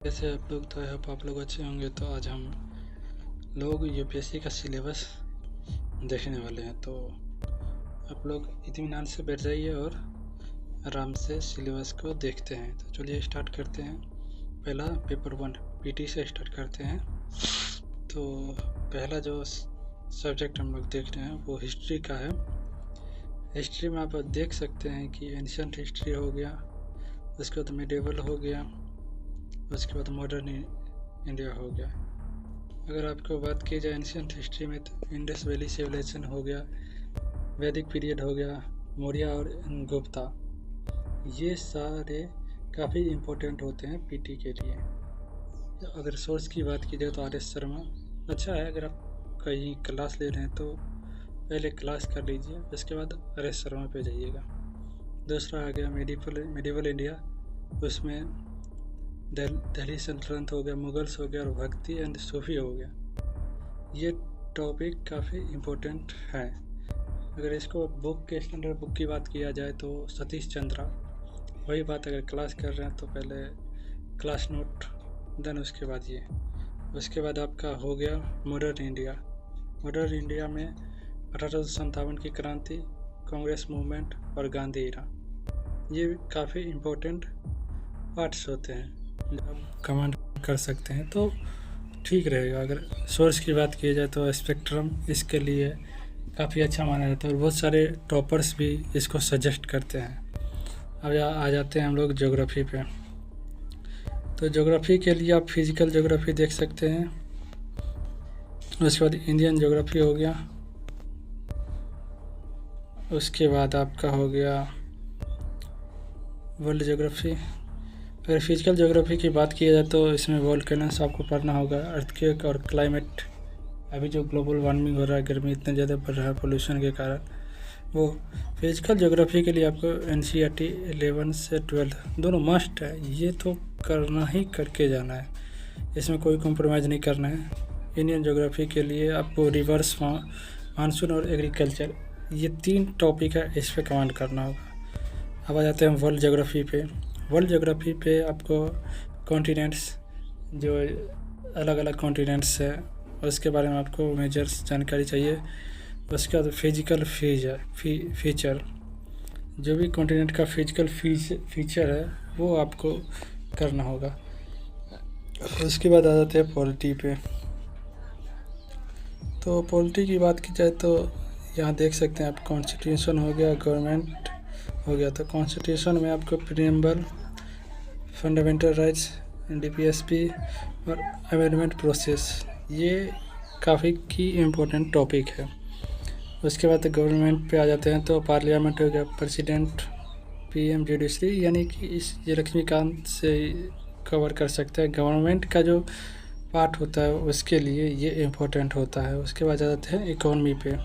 जैसे आप लोग तो आई होप आप लोग अच्छे होंगे। तो आज हम लोग यूपीएससी का सिलेबस देखने वाले हैं। तो आप लोग इत्मीनान से बैठ जाइए और आराम से सिलेबस को देखते हैं। तो चलिए स्टार्ट करते हैं। पहला पेपर 1 पीटी से स्टार्ट करते हैं। तो पहला जो सब्जेक्ट हम लोग देख रहे हैं वो हिस्ट्री का है। हिस्ट्री में आप देख सकते हैं कि एंशियंट हिस्ट्री हो गया, उसके बाद मिडिवल हो गया, उसके बाद मॉडर्न इंडिया हो गया। अगर आपको बात की जाए एंशियंट हिस्ट्री में तो इंडस वैली सिविलाइजेशन हो गया, वैदिक पीरियड हो गया, मौर्य और गुप्ता, ये सारे काफ़ी इम्पोर्टेंट होते हैं पीटी के लिए। अगर सोर्स की बात की जाए तो आर एस शर्मा अच्छा है। अगर आप कहीं क्लास ले रहे हैं तो पहले क्लास कर लीजिए, उसके बाद आर एस शर्मा पे जाइएगा। दूसरा आ गया मेडिवल इंडिया, उसमें दिल्ली सल्तनत हो गया, मुगल्स हो गया और भक्ति एंड सूफी हो गया। ये टॉपिक काफ़ी इम्पोर्टेंट है। अगर इसको बुक के स्टैंडर्ड बुक की बात किया जाए तो सतीश चंद्रा, वही बात अगर क्लास कर रहे हैं तो पहले क्लास नोट, देन उसके बाद ये, उसके बाद आपका हो गया मॉडर्न इंडिया। मॉडर्न इंडिया में 1857 की क्रांति, कांग्रेस मूवमेंट और गांधी इरा, ये काफ़ी इम्पोर्टेंट पार्ट्स होते हैं। आप कमांड कर सकते हैं तो ठीक रहेगा। अगर सोर्स की बात की जाए तो स्पेक्ट्रम इसके लिए काफ़ी अच्छा माना जाता है और बहुत सारे टॉपर्स भी इसको सजेस्ट करते हैं। अब आ जाते हैं हम लोग ज्योग्राफी पे। तो ज्योग्राफी के लिए आप फिजिकल ज्योग्राफी देख सकते हैं, उसके बाद इंडियन ज्योग्राफी हो गया, उसके बाद आपका हो गया वर्ल्ड ज्योग्राफी। अगर फिजिकल ज्योग्राफी की बात की जाए तो इसमें वोल्केनोस आपको पढ़ना होगा, अर्थक्वेक और क्लाइमेट। अभी जो ग्लोबल वार्मिंग हो रहा है, गर्मी इतना ज़्यादा बढ़ रहा है पोल्यूशन के कारण, वो फिजिकल ज्योग्राफी के लिए आपको एनसीईआरटी 11 से 12 दोनों मस्ट है। ये तो करना ही करके जाना है, इसमें कोई कॉम्प्रोमाइज़ नहीं करना है। इंडियन ज्योग्राफी के लिए आपको रिवर्स मानसून और एग्रीकल्चर, ये 3 टॉपिक है, इस पर कमांड करना होगा। अब आ जाते हैं वर्ल्ड ज्योग्राफी पे। वर्ल्ड ज्योग्राफी पे आपको कॉन्टिनेंट्स, जो अलग अलग कॉन्टिनेंट्स है उसके बारे में आपको मेजर्स जानकारी चाहिए। उसके बाद फिजिकल फीचर, जो भी कॉन्टिनेंट का फिजिकल फीचर है वो आपको करना होगा। उसके बाद आ जाते हैं पॉलिटी पे। तो पॉलिटी की बात की जाए तो यहाँ देख सकते हैं आप, कॉन्स्टिट्यूशन हो गया, गवर्नमेंट हो गया। तो कॉन्स्टिट्यूशन में आपको प्रीएम्बल, फंडामेंटल राइट्स, डीपीएसपी और अमेंडमेंट प्रोसेस, ये काफ़ी की इम्पोर्टेंट टॉपिक है। उसके बाद गवर्नमेंट पे आ जाते हैं तो पार्लियामेंट हो गया, प्रेसिडेंट, पीएम, जुडिशरी, यानी कि इस ये लक्ष्मीकांत से कवर कर सकते हैं। गवर्नमेंट का जो पार्ट होता है उसके लिए ये इम्पोर्टेंट होता है। उसके बाद आ जाते हैं इकोनॉमी पे।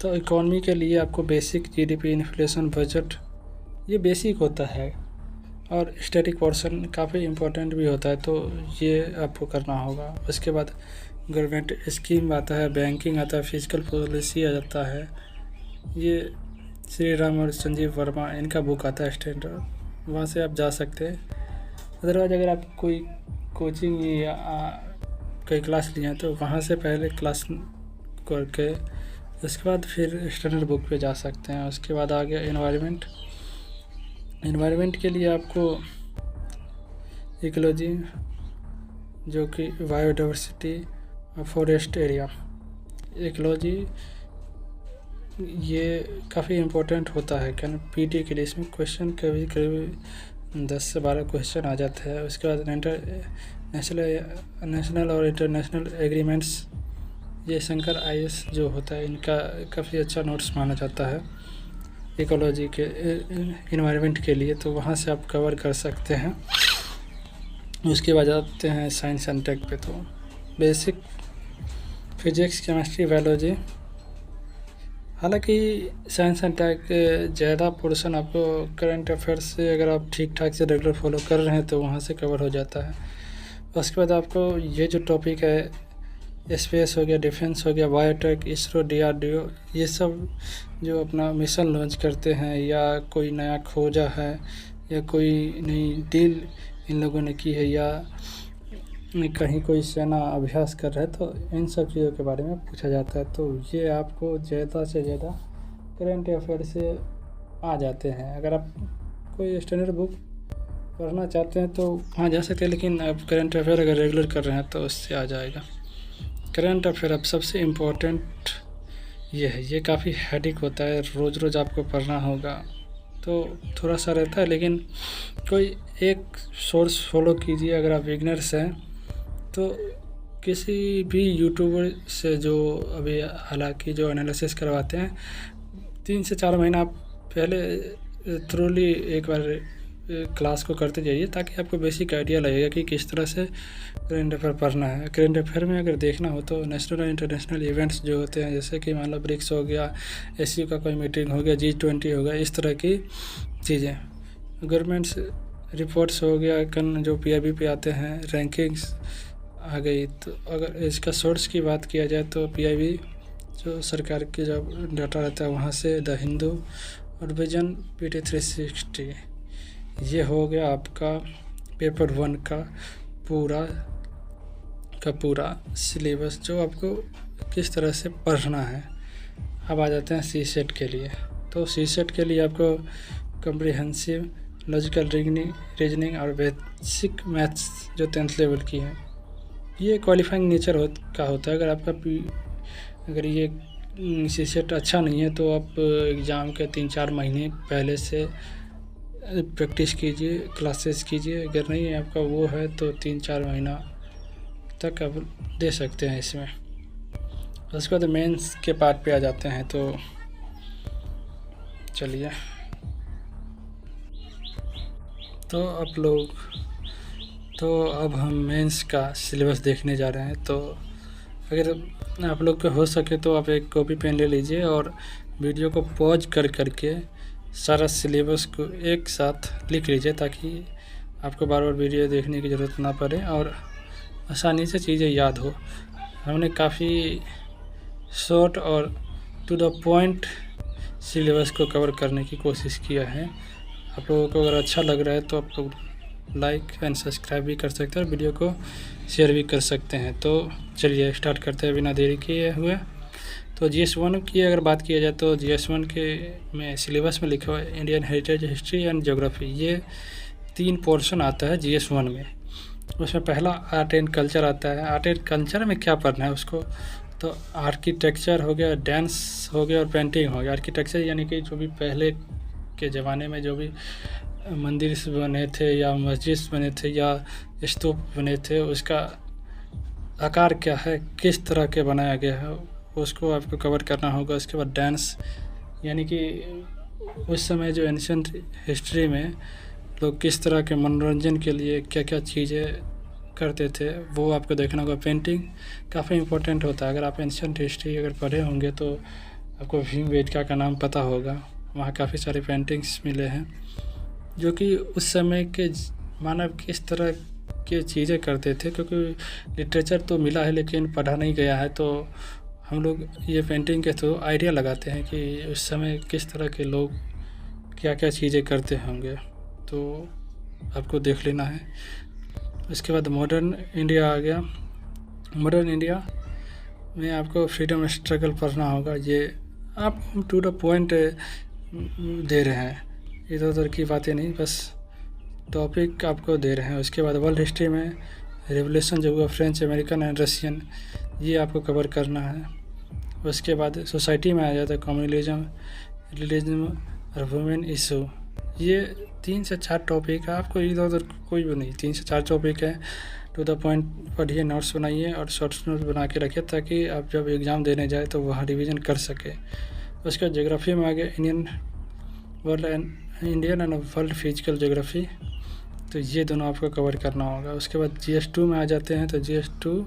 तो इकोनॉमी के लिए आपको बेसिक जीडीपी, इन्फ्लेशन, बजट, ये बेसिक होता है और स्टैटिक पोर्शन काफ़ी इम्पोर्टेंट भी होता है, तो ये आपको करना होगा। उसके बाद गवर्नमेंट स्कीम आता है, बैंकिंग आता है, फिजिकल पॉलिसी आ जाता है। ये श्री राम और संजीव वर्मा, इनका बुक आता है स्टैंडर्ड, वहाँ से आप जा सकते हैं। अदरवाइज अगर आप कोई कोचिंग या कोई क्लास लिए हैं तो वहाँ से पहले क्लास करके उसके बाद फिर स्टैंडर्ड बुक पे जा सकते हैं। उसके बाद आ गया एनवायरनमेंट। एनवायरनमेंट के लिए आपको इकोलॉजी, जो कि बायोडाइवर्सिटी और फॉरेस्ट एरिया, इकोलॉजी ये काफ़ी इम्पोर्टेंट होता है क्या पीटी के लिए। इसमें क्वेश्चन कभी कभी 10 से 12 क्वेश्चन आ जाते हैं। उसके बाद नेशनल और इंटरनेशनल एग्रीमेंट्स, ये शंकर आईएएस जो होता है, इनका काफ़ी अच्छा नोट्स माना जाता है इकोलॉजी के इन्वायरमेंट के लिए, तो वहाँ से आप कवर कर सकते हैं। उसके बाद आते हैं साइंस एंड टेक पे। तो बेसिक फिजिक्स, केमिस्ट्री, बायोलॉजी, हालांकि साइंस एंड टेक ज़्यादा पोर्शन आपको करंट अफेयर्स से, अगर आप ठीक ठाक से रेगुलर फॉलो कर रहे हैं तो वहाँ से कवर हो जाता है। उसके बाद आपको ये जो टॉपिक है, स्पेस हो गया, डिफेंस हो गया, बायोटेक, इसरो, डीआरडीओ, ये सब जो अपना मिशन लॉन्च करते हैं या कोई नया खोजा है या कोई नई डील इन लोगों ने की है या कहीं कोई सेना अभ्यास कर रहा है, तो इन सब चीज़ों के बारे में पूछा जाता है। तो ये आपको ज़्यादा से ज़्यादा करंट अफेयर से आ जाते हैं। अगर आप कोई स्टैंडर्ड बुक पढ़ना चाहते हैं तो वहाँ जा सकते हैं, लेकिन आप करंट अफेयर अगर रेगुलर कर रहे हैं तो उससे आ जाएगा। करंट अफेयर अब सबसे इम्पोर्टेंट ये है, ये काफ़ी हेडेक होता है, रोज़ रोज़ आपको पढ़ना होगा तो थोड़ा सा रहता है, लेकिन कोई एक सोर्स फॉलो कीजिए। अगर आप बिगनर्स हैं तो किसी भी यूट्यूबर से, जो अभी हालांकि जो एनालिसिस करवाते हैं, 3 से 4 महीना आप पहले थ्रूली एक बार क्लास को करते जाइए, ताकि आपको बेसिक आइडिया लगेगा कि किस तरह से करंट अफेयर पढ़ना है। करंट अफेयर में अगर देखना हो तो नेशनल और इंटरनेशनल इवेंट्स जो होते हैं, जैसे कि मान लो ब्रिक्स हो गया, एससीओ का कोई मीटिंग हो गया, G20 हो गया, इस तरह की चीज़ें, गवर्नमेंट्स रिपोर्ट्स हो गया, जो PIB पे आते हैं, रैंकिंग्स आ गई। तो अगर इसका सोर्स की बात किया जाए तो PIB जो सरकार की जो डाटा रहता है वहाँ से, द हिंदू और विजन PT 360, ये हो गया आपका पेपर 1 का पूरा सिलेबस, जो आपको किस तरह से पढ़ना है। अब आ जाते हैं CSET के लिए। तो CSET के लिए आपको कम्प्रिहेंसिव, लॉजिकल रीजनिंग और बेसिक मैथ्स जो 10th लेवल की है, ये क्वालिफाइंग नेचर का होता है। अगर आपका अगर ये CSET अच्छा नहीं है तो आप एग्ज़ाम के 3-4 महीने पहले से प्रैक्टिस कीजिए, क्लासेस कीजिए। अगर नहीं है आपका वो है तो 3-4 महीना तक आप दे सकते हैं इसमें। उसके बाद मेंस के पार्ट पे आ जाते हैं। तो चलिए, तो अब हम मेंस का सिलेबस देखने जा रहे हैं। तो अगर आप लोग को हो सके तो आप एक कॉपी पेन ले लीजिए और वीडियो को पॉज करके सारा सिलेबस को एक साथ लिख लीजिए, ताकि आपको बार बार वीडियो देखने की ज़रूरत ना पड़े और आसानी से चीज़ें याद हो। हमने काफ़ी शॉर्ट और टू द पॉइंट सिलेबस को कवर करने की कोशिश किया है। आप लोगों को अगर अच्छा लग रहा है तो आप लोग लाइक एंड सब्सक्राइब भी कर सकते हैं और वीडियो को शेयर भी कर सकते हैं। तो चलिए स्टार्ट करते हैं बिना देरी किए हुए। तो GS1 की अगर बात किया जाए तो GS1 के में सिलेबस में लिखा हुआ है Indian heritage, history and geography. ये 3 पोर्शन आता है GS1 में। उसमें पहला आर्ट एंड कल्चर आता है। आर्ट एंड कल्चर में क्या पढ़ना है उसको, तो आर्किटेक्चर हो गया, डांस हो गया और पेंटिंग हो गया। आर्किटेक्चर यानी कि जो भी पहले के ज़माने में जो भी मंदिर बने थे या मस्जिद बने थे या स्तूप बने थे, उसका आकार क्या है, किस तरह के बनाया गया है, उसको आपको कवर करना होगा। उसके बाद डांस, यानी कि उस समय जो एंशिएंट हिस्ट्री में लोग किस तरह के मनोरंजन के लिए क्या क्या चीज़ें करते थे, वो आपको देखना होगा। पेंटिंग काफ़ी इम्पोर्टेंट होता है। अगर आप एंशिएंट हिस्ट्री अगर पढ़े होंगे तो आपको भीमबेटका का नाम पता होगा। वहाँ काफ़ी सारे पेंटिंग्स मिले हैं जो कि उस समय के मानव किस तरह के चीज़ें करते थे, क्योंकि लिटरेचर तो मिला है लेकिन पढ़ा नहीं गया है। तो हम लोग ये पेंटिंग के थ्रू आइडिया लगाते हैं कि उस समय किस तरह के लोग क्या क्या चीज़ें करते होंगे, तो आपको देख लेना है। इसके बाद मॉडर्न इंडिया आ गया। मॉडर्न इंडिया में आपको फ्रीडम स्ट्रगल पढ़ना होगा। ये आप टू द पॉइंट दे रहे हैं, इधर उधर की बातें नहीं, बस टॉपिक आपको दे रहे हैं। उसके बाद वर्ल्ड हिस्ट्री में रेवोल्यूशन जो हुआ, फ्रेंच, अमेरिकन एंड रशियन, ये आपको कवर करना है। उसके बाद सोसाइटी में आ जाता है कम्युनलिज्म, रिलीजन और वुमेन इशू। ये 3 से 4 टॉपिक है, आपको इधर उधर कोई भी नहीं, 3 से 4 टॉपिक है। टू द पॉइंट पढ़िए, नोट्स बनाइए और शॉर्ट्स नोट्स बना के रखिए, ताकि आप जब एग्ज़ाम देने जाए तो वहाँ रिवीजन कर सके। उसके बाद ज्योग्राफी में आ गया Indian and world physical geography, तो ये दोनों आपको कवर करना होगा। उसके बाद GS2 में आ जाते हैं। तो GS2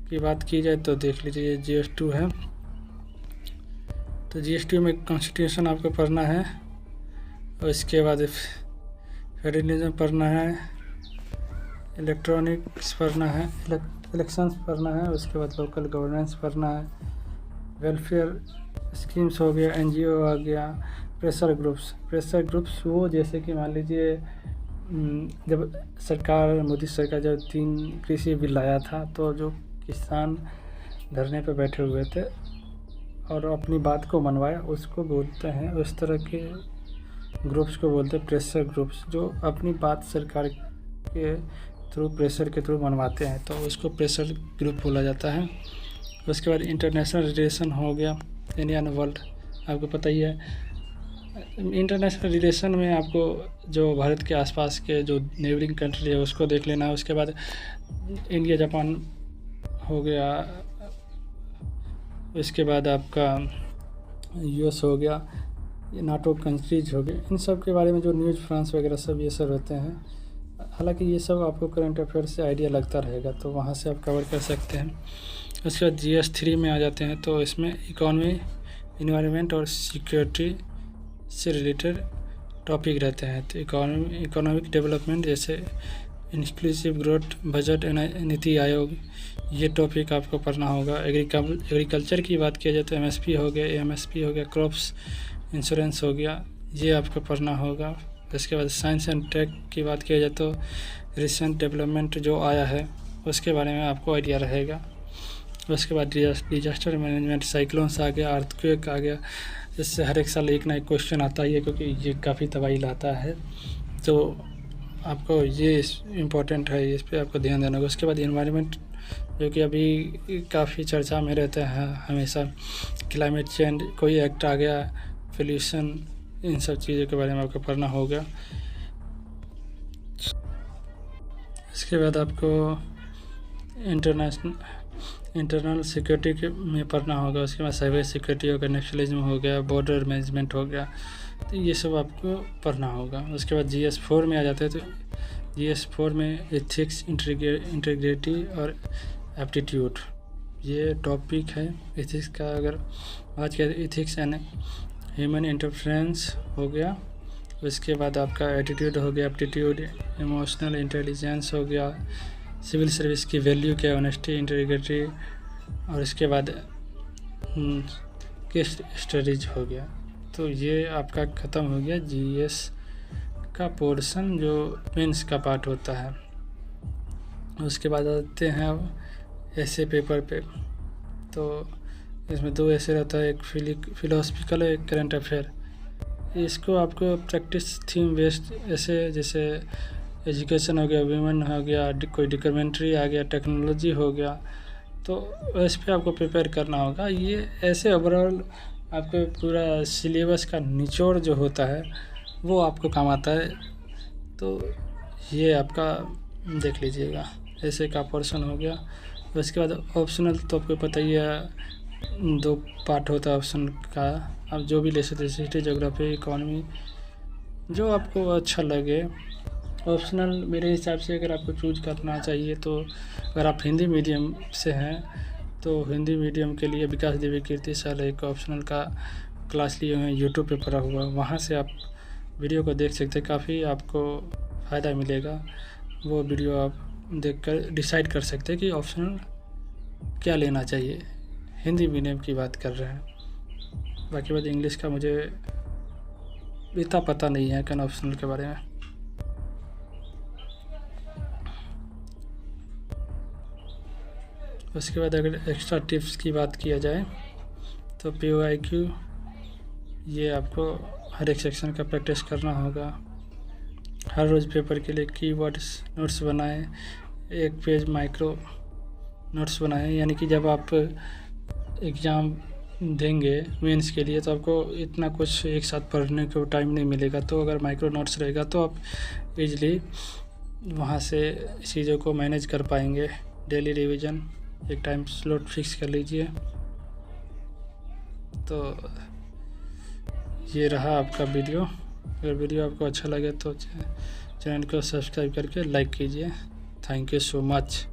की बात की जाए तो देख लीजिए, ये GS2 है। तो GS2 में कॉन्स्टिट्यूशन आपको पढ़ना है। और इसके बाद फेडरलिज्म पढ़ना है, इलेक्ट्रॉनिक्स पढ़ना है, इलेक्शंस पढ़ना है। उसके बाद लोकल गवर्नेंस पढ़ना है, वेलफेयर स्कीम्स हो गया, NGO आ गया, प्रेशर ग्रुप्स वो जैसे कि मान लीजिए जब मोदी सरकार जब 3 कृषि बिल लाया था, तो जो किसान धरने पे बैठे हुए थे और अपनी बात को मनवाया, उसको बोलते हैं, उस तरह के ग्रुप्स को बोलते हैं प्रेशर ग्रुप्स, जो अपनी बात सरकार के थ्रू, प्रेशर के थ्रू मनवाते हैं, तो उसको प्रेशर ग्रुप बोला जाता है। उसके बाद इंटरनेशनल रिलेशन हो गया, इंडियन वर्ल्ड, आपको पता ही है। इंटरनेशनल रिलेशन में आपको जो भारत के आसपास के जो नेबरिंग कंट्री है उसको देख लेना है। उसके बाद इंडिया जापान हो गया, उसके बाद आपका यूएस हो गया, ये नाटो कंट्रीज हो गए, इन सब के बारे में जो न्यूज़, फ्रांस वगैरह सब ये सब रहते हैं। हालांकि ये सब आपको करंट अफेयर से आइडिया लगता रहेगा, तो वहाँ से आप कवर कर सकते हैं। उसके बाद GS3 में आ जाते हैं, तो इसमें इकोनॉमी, इन्वायरमेंट और सिक्योरिटी से रिलेटेड टॉपिक रहते हैं। तो इकोनॉमिक डेवलपमेंट जैसे inclusive growth, budget, NITI Aayog, ये टॉपिक आपको पढ़ना होगा। एग्रीकल्चर की बात किया जाए तो MSP हो गया, AMSP हो गया, क्रॉप्स इंश्योरेंस हो गया, ये आपको पढ़ना होगा। उसके बाद साइंस एंड टेक की बात किया जाए तो रिसेंट डेवलपमेंट जो आया है उसके बारे में आपको आइडिया रहेगा। उसके बाद डिजास्टर मैनेजमेंट, साइक्लोन्स आ गया, अर्थक्वेक आ गया, इससे हर एक साल एक ना एक क्वेश्चन आता ही है, क्योंकि ये काफ़ी तबाही लाता है, तो आपको ये इम्पोर्टेंट है, इस पर आपको ध्यान देना होगा। उसके बाद इन्वायरमेंट, जो कि अभी काफ़ी चर्चा में रहते हैं हमेशा, क्लाइमेट चेंज, कोई एक्ट आ गया, पोल्यूशन, इन सब चीज़ों के बारे में आपको पढ़ना होगा। इसके बाद आपको इंटरनल सिक्योरिटी में पढ़ना होगा। उसके बाद साइबर सिक्योरिटी हो गया, नेशनलिज्म हो गया, बॉर्डर मैनेजमेंट हो गया, तो ये सब आपको पढ़ना होगा। उसके बाद GS4 में आ जाते हैं, तो GS4 में एथिक्स, इंटीग्रिटी और एप्टीट्यूड, ये टॉपिक है एथिक्स का। अगर बात करें एथिक्स एंड ह्यूमन इंटरफेरेंस हो गया। उसके बाद आपका एटीट्यूड हो गया, एप्टीट्यूड, इमोशनल इंटेलिजेंस हो गया, सिविल सर्विस की वैल्यू क्या, ऑनेस्टी, इंटीग्रिटी, और इसके बाद केस स्टडीज हो गया। तो ये आपका ख़त्म हो गया GS का पोर्शन, जो मेंस का पार्ट होता है। उसके बाद आते हैं अब ऐसे पेपर पे, तो इसमें 2 ऐसे रहता है, एक फिलोसफिकल, एक करंट अफेयर। इसको आपको प्रैक्टिस थीम बेस्ड, ऐसे जैसे एजुकेशन हो गया, वुमेन हो गया, कोई डॉक्यूमेंट्री आ गया, टेक्नोलॉजी हो गया, तो इस पे आपको प्रिपेयर करना होगा। ये ऐसे ओवरऑल आपको पूरा सिलेबस का निचोड़ जो होता है वो आपको काम आता है, तो ये आपका देख लीजिएगा। ऐसे का पोर्शन हो गया। उसके बाद ऑप्शनल, तो आपको पता ही है 2 पार्ट होता है ऑप्शन का, आप जो भी ले सकते हैं, हिस्ट्री, ज्योग्राफी, इकोनॉमी, जो आपको अच्छा लगे। ऑप्शनल मेरे हिसाब से अगर आपको चूज़ करना चाहिए, तो अगर आप हिंदी मीडियम से हैं तो हिंदी मीडियम के लिए विकास देवी कीर्ति शाला एक ऑप्शनल का क्लास लिए हुए हैं, यूट्यूब पे पढ़ा हुआ, वहाँ से आप वीडियो को देख सकते हैं, काफ़ी आपको फ़ायदा मिलेगा। वो वीडियो आप देखकर डिसाइड कर सकते हैं कि ऑप्शनल क्या लेना चाहिए। हिंदी मीडियम की बात कर रहे हैं, बाकी बात इंग्लिश का मुझे इतना पता नहीं है कैन ऑप्शनल के बारे में। उसके बाद अगर एक्स्ट्रा टिप्स की बात किया जाए तो POIQ, ये आपको हर एक सेक्शन का प्रैक्टिस करना होगा। हर रोज़ पेपर के लिए कीवर्ड्स नोट्स बनाएं, 1 पेज माइक्रो नोट्स बनाएं, यानी कि जब आप एग्ज़ाम देंगे मेंस के लिए तो आपको इतना कुछ एक साथ पढ़ने को टाइम नहीं मिलेगा, तो अगर माइक्रो नोट्स रहेगा तो आप इजली वहाँ से चीज़ों को मैनेज कर पाएंगे। डेली रिवीजन, एक टाइम स्लॉट फिक्स कर लीजिए। तो ये रहा आपका वीडियो। अगर वीडियो आपको अच्छा लगे तो चैनल को सब्सक्राइब करके लाइक कीजिए। Thank you so much.